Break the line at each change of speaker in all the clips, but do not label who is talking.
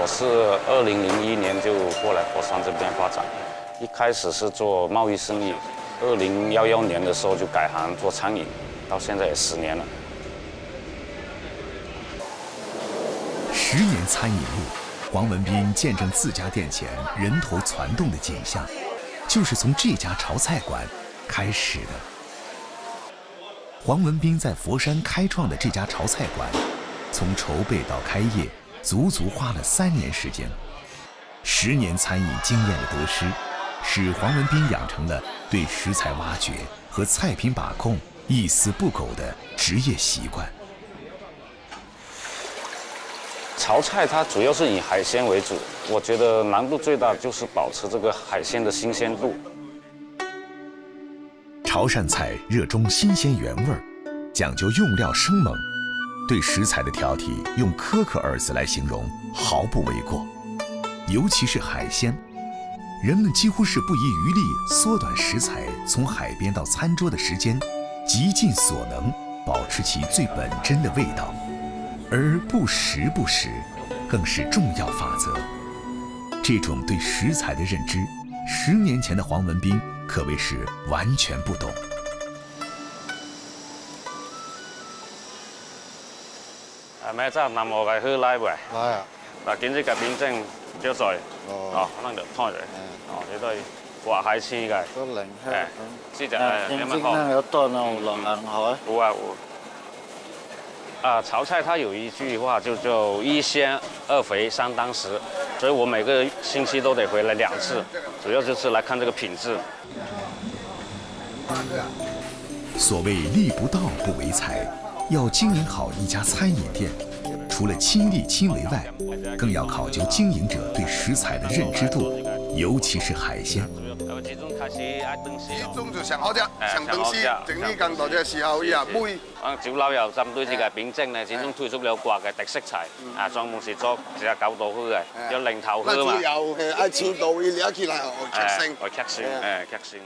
是2001年就过来佛山这边发展，一开始是做贸易生意，2011年的时候就改行做餐饮，到现在也10年了。
10年餐饮路，黄文斌见证自家店前人头攒动的景象，就是从这家炒菜馆开始的。黄文斌在佛山开创的这家炒菜馆，从筹备到开业，足足花了3年时间。10年餐饮经验的得失，使黄文斌养成了对食材挖掘和菜品把控一丝不苟的职业习惯。
炒菜它主要是以海鲜为主，我觉得难度最大就是保持这个海鲜的新鲜度。
潮汕菜热衷新鲜原味儿，讲究用料生猛，对食材的挑剔用苛刻2字来形容毫不为过。尤其是海鲜，人们几乎是不遗余力缩短食材从海边到餐桌的时间，极尽所能保持其最本真的味道。而不时不食，更是重要法则。这种对食材的认知，10年前的黄文斌可谓是完全不懂。
咩真南河嘅去拉喂？
拉啊！
嗱，見呢個邊正叫在，可能就拖嚟，你都係畫蟹翅嘅，
都零香。
呢隻
正正呢有燉啊，落銀海。
有啊有。炒菜它有一句話就叫1鮮2肥3當時，所以我每個星期都得回來2次，主要就是來看這個品質。
所謂力不到不為財，要經營好一家餐飲店，除了親力親為外，更要考究經營者對食材的認知度，尤其是海鮮。
始終就上好食，上東西，整呢更多嘅時候也妹。
酒樓又針對呢個扁蒸咧，始終推出了掛嘅特色菜，專門是做隻狗肚區嘅，有零頭區嘛。
有係愛潮道，伊掠起來我
劇性。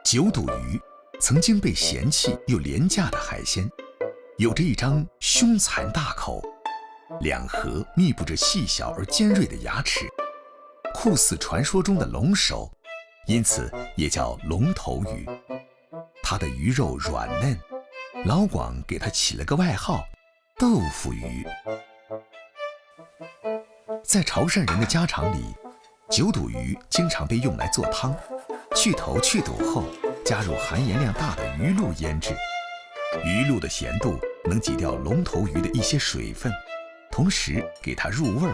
九肚魚曾經被嫌棄又廉價的海鮮，有着一張兇殘大口，2盒密佈着細小而尖銳的牙齒，酷似傳說中的龍首，因此也叫龍頭魚。它的魚肉軟嫩，老廣給它起了個外號“豆腐魚”。在潮汕人的家常裡，九肚魚經常被用來做湯，去頭去肚後，加入含鹽量大的魚露醃製。魚露的鹹度能擠掉龍頭魚的一些水分，同時給它入味兒。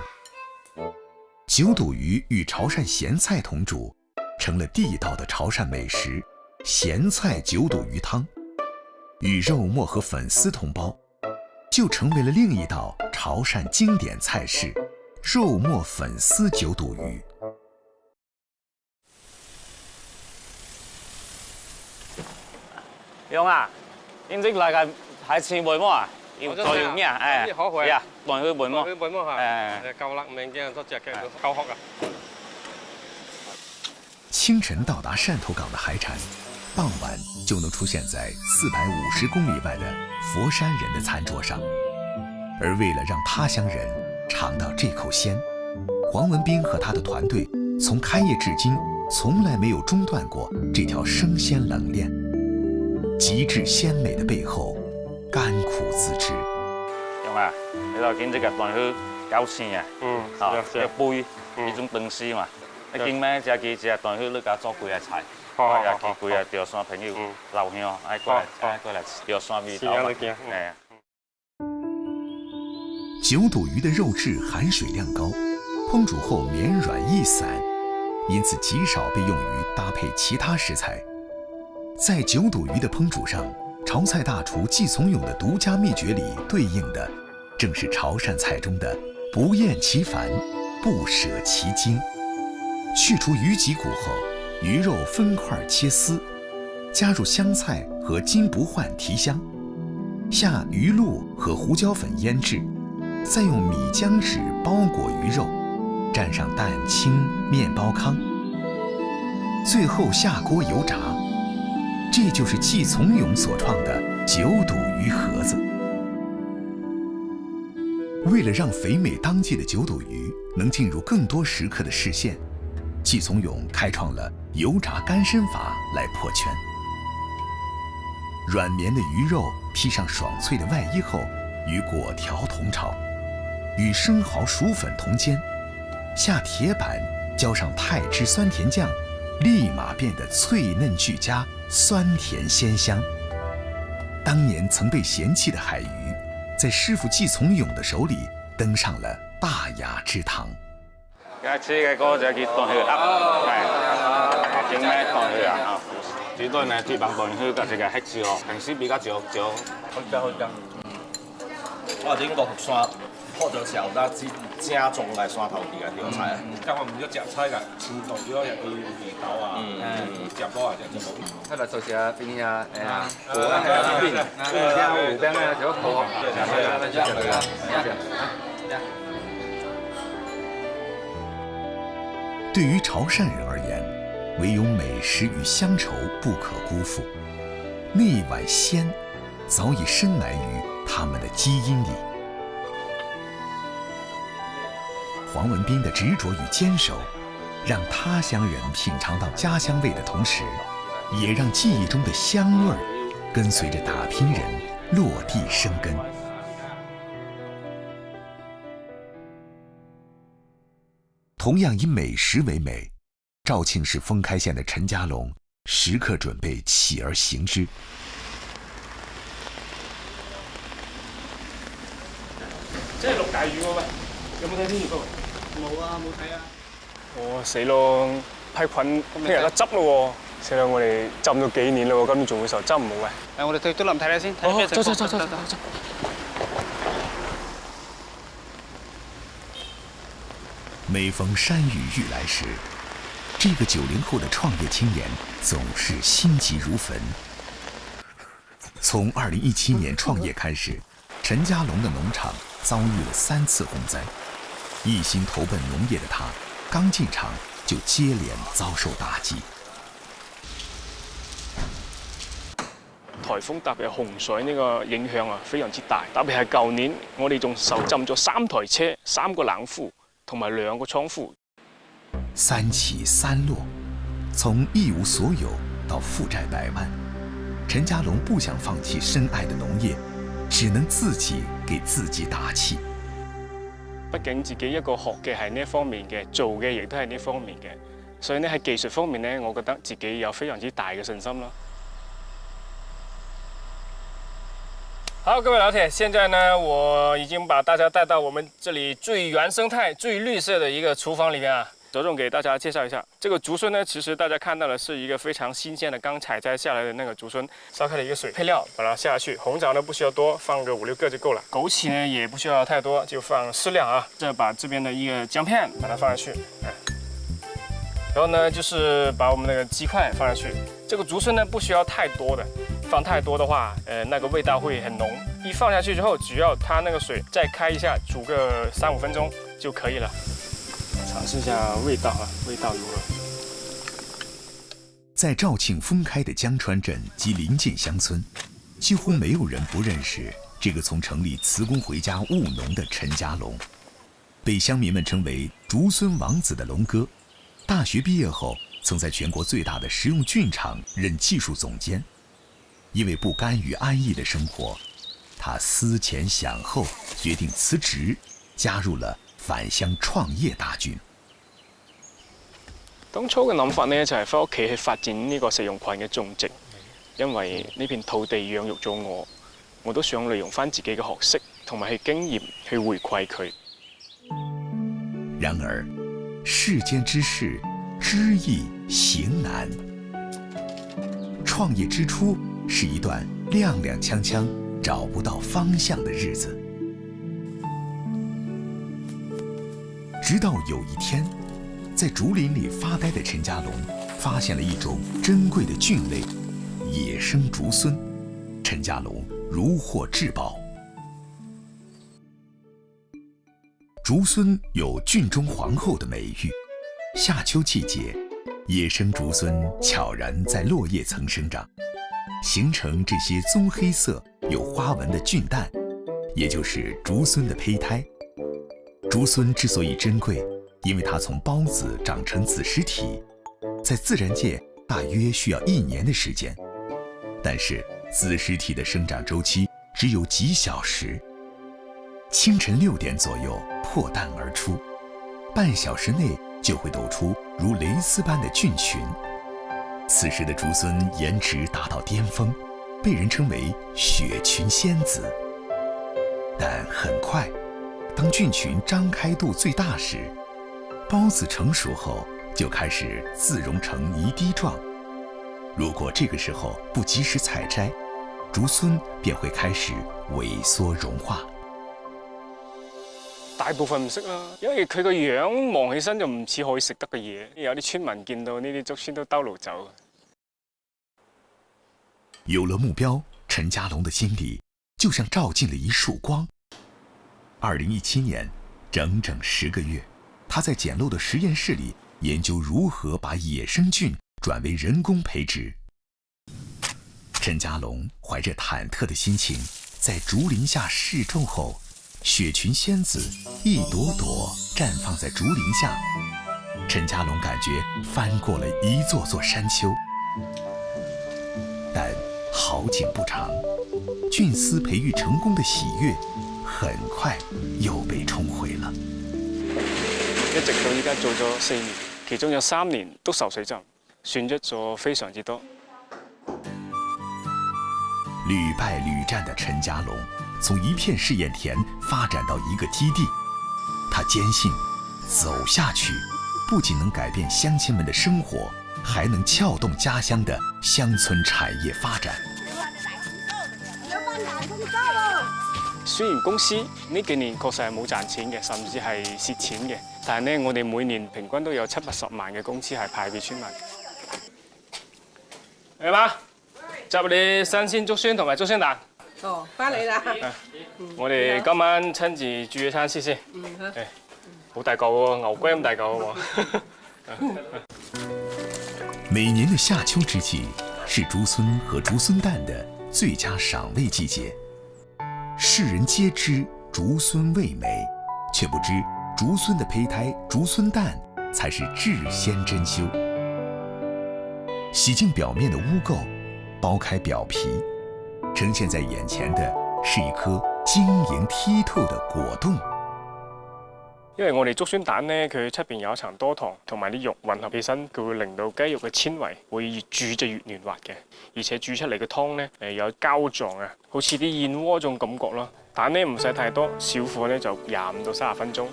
九肚魚與潮汕鹹菜同煮，成了地道的潮汕美食——鹹菜九肚魚湯。與肉末和粉絲同煲，就成為了另一道潮汕經典菜式——肉末粉絲九肚魚。
用啊，應徵嚟嘅係前門麼啊？要再用咩啊？呀，來去門麼？
夠啦，明鏡多隻嘅夠殼啊！
清晨到達汕頭港的海產，傍晚就能出現在450公里外的佛山人的餐桌上。而為了讓他鄉人嘗到這口鮮，黃文斌和他的團隊從開業至今，從來沒有中斷過這條生鮮冷鏈。極致鮮美的背後，甘苦自知。
用啊，你就見這個來去搞錢啊，一杯呢種東西嘛。你見咩？只幾隻來去你家做幾個菜，有幾幾個吊山朋友留香，過來吊山味道。
九肚魚的肉質含水量高，烹煮後綿軟易散，因此極少被用於搭配其他食材。在九肚魚的烹煮上，潮菜大廚季從勇的獨家秘訣裡對應的，正是潮汕菜中的不厭其煩，不捨其精。去除魚脊骨後，魚肉分塊切絲，加入香菜和金不換提香，下魚露和胡椒粉醃製，再用米漿紙包裹魚肉，蘸上蛋清、麵包糠，最後下鍋油炸。這就是季從勇所創的九肚魚盒子。为了让肥美当季的九肚鱼能进入更多食客的视线，季从勇开创了油炸干参法来破圈。软绵的鱼肉披上爽脆的外衣后，与果条同炒，与生蚝薯粉同煎，下铁板浇上太汁酸甜酱，立马变得脆嫩俱佳，酸甜鲜香。当年曾被嫌弃的海鱼，在师傅季从勇的手里登上了大雅之堂。
吃嘅嗰隻叫燉血鴨，係點咧燉血鴨啊？最多呢鐵板燉血嘅就係黑椒咯，平時比較少。好㗎。
我哋落山泡咗時候啦，正宗嘅山頭地嘅條菜。
今日唔要夾菜㗎，前代咗入去魚頭啊，夾波啊，就冇。
佢嚟做時啊，邊啊，湖啊，邊啊，湖邊啊，就好。
对于潮汕人而言，唯有美食与乡愁不可辜负。那一碗鲜，早已深埋于他们的基因里。黄文斌的执着与坚守，让他乡人品尝到家乡味的同时，也让记忆中的香味跟随着打拼人落地生根。同样以美食为美，肇庆市封开县的陈家龙时刻准备起而行之。
即係綠大魚喎喂，有冇睇天魚哥？冇啊，冇睇啊。哦死咯，批菌聽日得執咯喎！死啦，我哋浸咗幾年啦喎，今年仲會受執唔好喂。我哋去都林睇下先，睇咩情況。走。
每逢山雨欲来时，这个90后的创业青年总是心急如焚。从2017年创业开始，陈家龙的农场遭遇了3次洪灾，一心投奔农业的他，刚进场就接连遭受打击。
颱風特別洪水呢個影響啊，非常之大。特別係舊年，我哋仲受浸咗3台車、3個冷庫同埋2個倉庫。
3起3落，從一無所有到負債100萬，陳家龍不想放棄深愛的農業，只能自己給自己打氣。
畢竟自己一個學嘅係呢一方面嘅，做嘅亦都係呢方面嘅，所以呢喺技術方面呢，我覺得自己有非常之大嘅信心咯。好，各位老铁，现在呢，我已经把大家带到我们这里最原生态、最绿色的一个厨房里面啊。着重给大家介绍一下，这个竹荪呢，其实大家看到的是一个非常新鲜的刚采摘下来的那个竹荪，烧开了一个水，配料把它下下去，红枣呢不需要多，放个5、6个就够了。枸杞呢也不需要太多，就放适量啊。再把这边的一个姜片把它放下去，然后呢就是把我们那个鸡块放下去。这个竹荪呢不需要太多的。放太多的话，那个味道会很浓。一放下去之后，只要它那个水再开一下，煮个3、5分钟就可以了。尝试一下味道啊，味道如何？
在肇庆封开的江川镇及邻近乡村，几乎没有人不认识这个从城里辞工回家务农的陈家龙，被乡民们称为“竹荪王子”的龙哥。大学毕业后，曾在全国最大的食用菌厂任技术总监。因为不甘于安逸的生活，他思前想后，决定辞职，加入了返鄉創業大軍。
當初嘅諗法呢，就係翻屋企去發展呢個食用菌嘅種植，因為呢片土地養育咗我都想利用翻自己嘅學識同埋去經驗去回饋佢。
然而，世間之事，知易行難。創業之初，是一段踉踉跄跄、找不到方向的日子。直到有一天，在竹林里发呆的陈家龙发现了一种珍贵的菌类——野生竹荪。陈家龙如获至宝。竹荪有“菌中皇后”的美誉，夏秋季节，野生竹荪悄然在落叶层生长。形成这些棕黑色有花纹的菌蛋，也就是竹荪的胚胎，竹荪之所以珍贵，因为它从孢子长成子实体，在自然界大约需要1年的时间，但是子实体的生长周期只有几小时。清晨6点左右破蛋而出，半小时内就会抖出如蕾丝般的菌群。此时的竹荪颜值达到巅峰，被人称为雪群仙子。但很快，当菌群张开度最大时，孢子成熟后就开始自溶成泥滴状。如果这个时候不及时采摘，竹荪便会開始萎縮融化。
大部分唔識啦，因為佢個樣望起身就唔似可以食得嘅嘢。有啲村民見到呢啲竹荪都兜路走。
有了目標，陳家龍的心裡就像照進了一束光。2017年，整整10個月，他在簡陋的實驗室裡研究如何把野生菌轉為人工培植。陳家龍懷着忐忑的心情，在竹林下試種後，雪群仙子一朵朵綻放在竹林下。陳家龍感覺翻過了一座座山丘。但好景不長，菌絲培育成功的喜悅很快又被沖毀了。
一直到依家做咗4年，其中有3年都受水浸，損失咗非常之多。
屡敗屢戰的陳家龍從一片試驗田發展到一個基地，他堅信走下去不僅能改變鄉親們的生活，還能撬動家鄉的鄉村產業發展。
雖然公司呢幾年確實係冇賺錢嘅，甚至係蝕錢嘅，但係呢，我哋每年平均都有70-80萬嘅工資係派俾村民。係嘛？執你新鮮竹荪同埋竹荪蛋。
哦，翻嚟啦！
我哋今晚親自煮一餐試先。誒，好大嚿喎，牛龜咁大嚿喎。
每年的夏秋之際，是竹荪和竹荪蛋的最佳賞味季節。世人皆知竹荪味美，卻不知竹荪的胚胎竹荪蛋才是至鮮珍馐。洗淨表面的污垢，剥開表皮，呈現在眼前的是一顆晶瑩剔透的果凍。
因為我哋竹荪蛋咧，佢出邊有一層多糖同埋啲肉混合起身，佢會令到雞肉嘅纖維會越煮就越嫩滑嘅，而且煮出嚟嘅湯咧有膠狀啊，好似啲燕窩種感覺咯。蛋咧唔使太多，小火咧就25到30分鐘。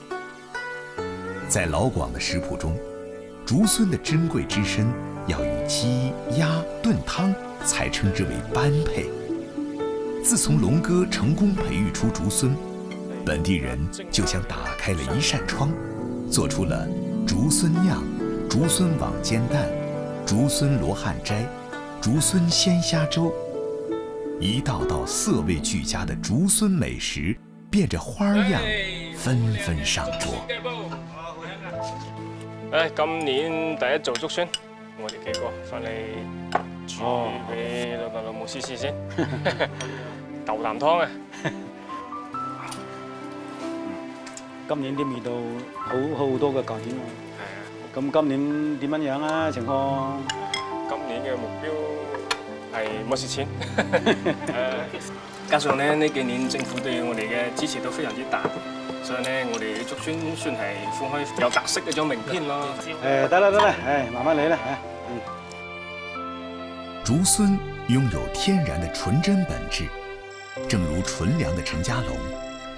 在老廣的食譜中，竹荪的珍貴之身要與雞、鴨燉湯才稱之為般配。自從龍哥成功培育出竹荪，本地人就像打開了一扇窗，做出了竹荪釀、竹荪網煎蛋、竹荪羅漢齋、竹荪鮮蝦粥，一道道色味俱佳的竹荪美食，變着花樣，紛紛上桌。
今年第一做竹荪，我哋幾個翻嚟煮俾老豆老母試試先。豆啖湯啊！
今年啲味道好多過舊年喎。係啊。咁今年點樣樣啊？情況？
今年嘅目標係冇蝕錢。加上咧呢幾年政府對我哋嘅支持都非常之大，所以咧我哋竹荪算係放開有特色嘅一種名片咯。
得啦，慢慢嚟啦
竹荪擁有天然的純真本質，正如純良的陳家龍。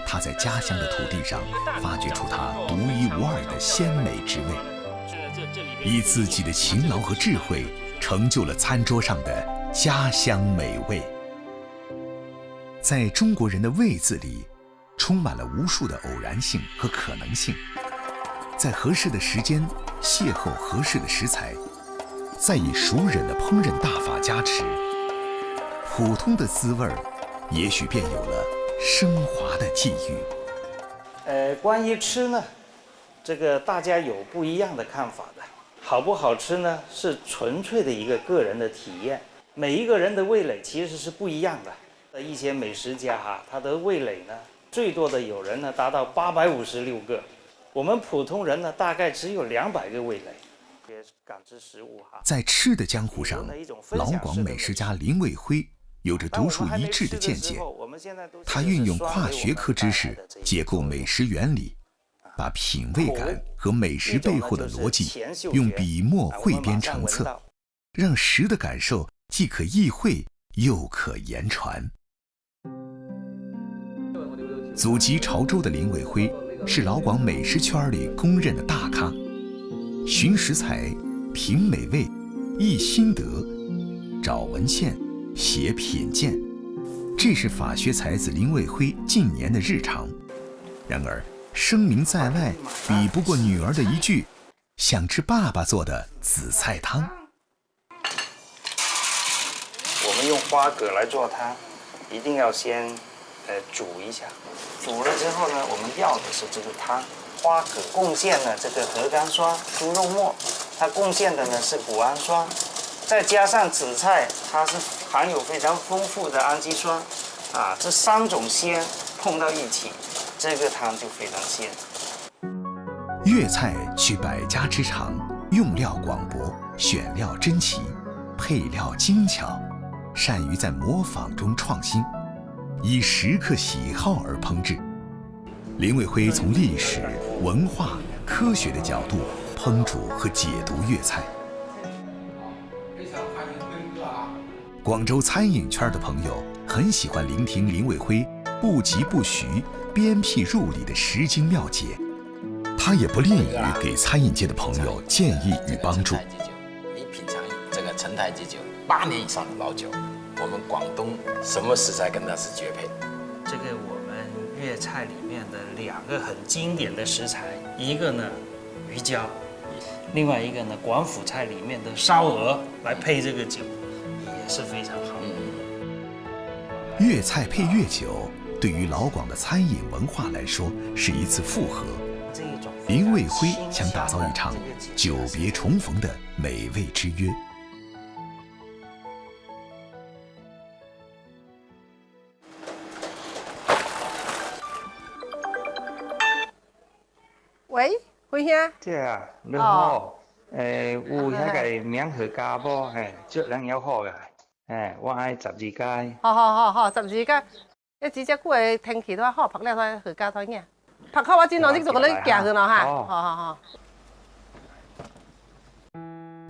他在家鄉的土地上發掘出他獨一無二的鮮美之味，以自己的勤勞和智慧成就了餐桌上的家鄉美味。在中國人的味字裡，充滿了無數的偶然性和可能性。在合適的時間邂逅合適的食材，再以熟稔的烹飪大法加持，普通的滋味也許便有了升華的際遇。
關於吃呢，這個大家有不一樣的看法的。好不好吃呢，是純粹的一個個人的體驗。每一個人的味蕾其實是不一樣的。一些美食家哈，他的味蕾呢最多的有人呢达到856个，我们普通人呢大概只有200个味蕾。感知食物哈，
在吃的江湖上，老广美食家林卫辉有着独树一帜的见解。他运用跨学科知识解构美食原理，把品味感和美食背后的逻辑用笔墨汇编成册，让食的感受既可意会又可言传。祖籍潮州的林卫辉是老广美食圈里公认的大咖，寻食材、品美味、议心得、找文献、写品鉴，这是法学才子林卫辉近年的日常。然而声名在外，比不过女儿的一句想吃爸爸做的紫菜汤。
我们用花蛤来做汤，一定要先煮一下，煮了之后呢，我们要的是这个汤。花蛤贡献了这个核苷酸、猪肉末，它贡献的呢是谷氨酸，再加上紫菜，它是含有非常丰富的氨基酸，啊，这3种鲜碰到一起，这个汤就非常鲜。
粤菜取百家之长，用料广博，选料珍奇，配料精巧，善于在模仿中创新，以食客喜好而烹制。林卫辉从历史、文化、科学的角度烹煮和解读粤菜。广州餐饮圈的朋友很喜欢聆听林卫辉不疾不徐、鞭辟入里的食经妙解，他也不吝于给餐饮界的朋友建议与帮助。
你品尝这个陈台基酒8年以上的老酒，我们广东什么食材跟它是绝配？
这个我们粤菜里面的2个很经典的食材，一个呢鱼胶，另外一个呢广府菜里面的烧鹅来配这个酒，也是非常好。
粤菜配粤酒，对于老广的餐饮文化来说是一次复合。林卫辉想打造一场久别重逢的美味之约。
喂，辉兄。
姐啊，你好。有遐个名客家无？质量要好个。我爱12街。
好，12街。一只久的天气都好，拍了才客家菜嘅。拍好我今两日就给你寄去了哈。好。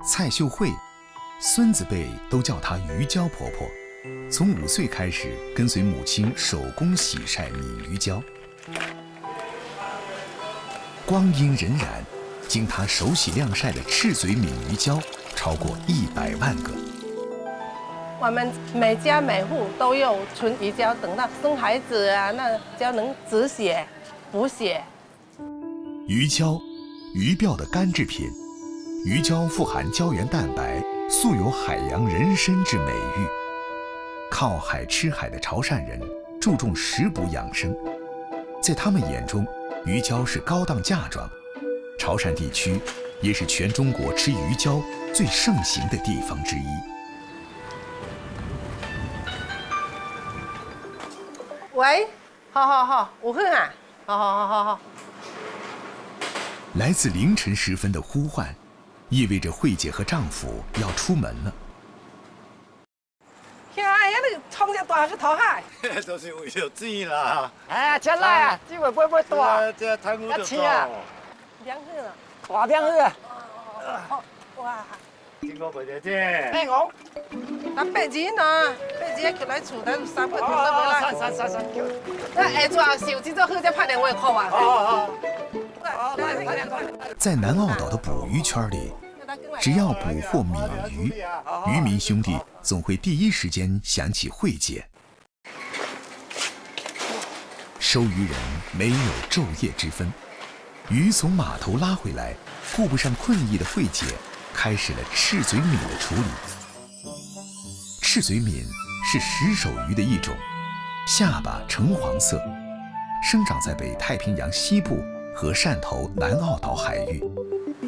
蔡秀慧，孙子辈都叫她鱼胶婆婆。从5岁开始，跟随母亲手工洗晒米鱼胶。光阴荏苒，经她手洗晾晒的赤嘴闽鱼胶超过100万个。
我们每家每户都有存鱼胶，等到生孩子啊，那胶能止血、补血。
鱼胶，鱼鳔的干制品。鱼胶富含胶原蛋白，素有海洋人参之美誉。靠海吃海的潮汕人注重食补养生，在他们眼中，鱼胶是高档嫁妆。潮汕地区也是全中国吃鱼胶最盛行的地方之一。
喂，好，有空啊，好。
来自凌晨时分的呼唤，意味着慧姐和丈夫要出门了。
呀，那个冲只大去讨海，
就是为了钱啦。
哎，吃来啊，这回不大，
这贪污就
多。两去了，大两去啊。哇。
经过袂得这。
哎我，那8钱啊，8钱去来厝，咱3块钱都没来。三。那下桌是有这种好，再拍200块啊。好。
在南澳岛的捕鱼圈里，只要捕获闽鱼，渔民兄弟总会第一时间想起慧姐。收鱼人没有昼夜之分，鱼从码头拉回来，顾不上困意的慧姐开始了赤嘴闽的处理。赤嘴闽是石首鱼的一种，下巴橙黄色，生长在北太平洋西部和汕头南澳岛海域，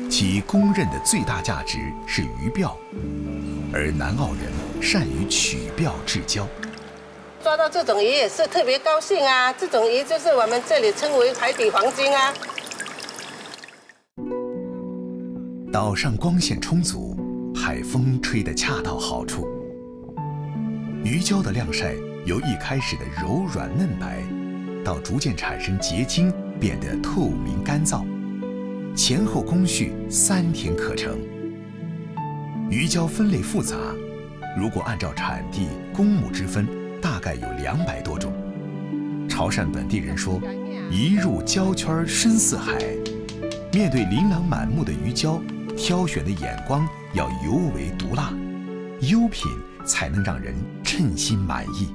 其公认的最大价值是鱼鳔，而南澳人善于取鳔制胶。
抓到这种鱼也是特别高兴啊！这种鱼就是我们这里称为海底黄金啊。
岛上光线充足，海风吹得恰到好处。鱼胶的晾晒由一开始的柔软嫩白，到逐渐产生结晶，变得透明干燥，前后工序3天可成。鱼胶分类复杂，如果按照产地、公母之分，大概有200多种。潮汕本地人说：“一入胶圈深似海。”面对琳琅满目的鱼胶，挑选的眼光要尤为毒辣，优品才能让人称心满意。